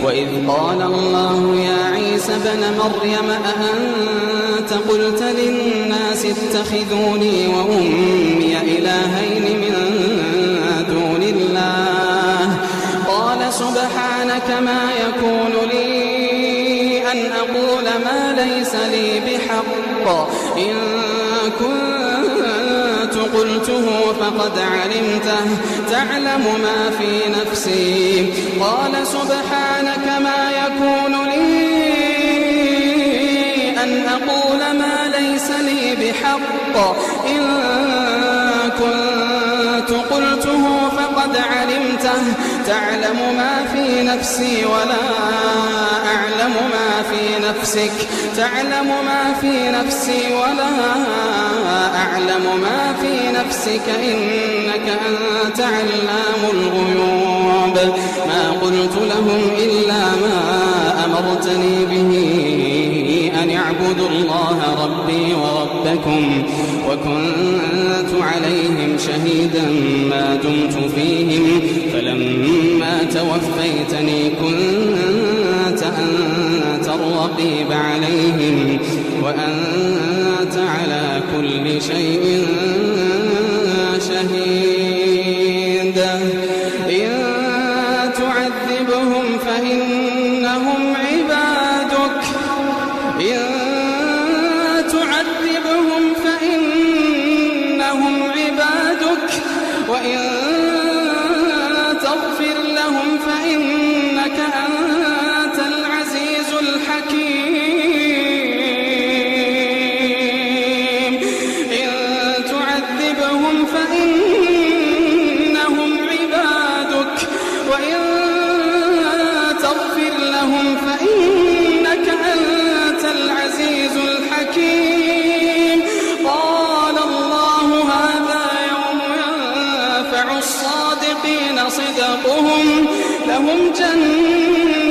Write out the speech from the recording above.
وإذ قال الله يا عيسى ابن مريم أأنت قلت للناس اتخذوني وأمي إلهين من دون الله قال سبحانك ما يكون لي أن أقول ما ليس لي بحق إن كنت قلته فقد علمته تعلم ما في نفسي قال سبحانك ما يكون لي أن أقول ما ليس لي بحق إن كنت قلته فقد علمته تعلم ما في نفسي ولا أعلم ما في نفسك تعلم ما في نفسي ولا أعلم ما في نفسك إنك أنت علام الغيوب ما قلت لهم إلا ما أمرتني به أن اعبدوا الله ربي وربكم وكنت عليهم شهيدا ما دمت فيهم فلما توفيتني كنت أنت الرقيب عليهم وأنت على كل شيء شهيد إن تعذبهم فإنهم عبادك إن تعذبهم فإنهم عبادك وإن تغفر لهم فإنك أنت العزيز الحكيم إن تعذبهم فإنهم عبادك وإن تغفر لهم فإنك أنت العزيز الحكيم قال الله هذا يوم ينفع الصادقين صدقهم لهم جنات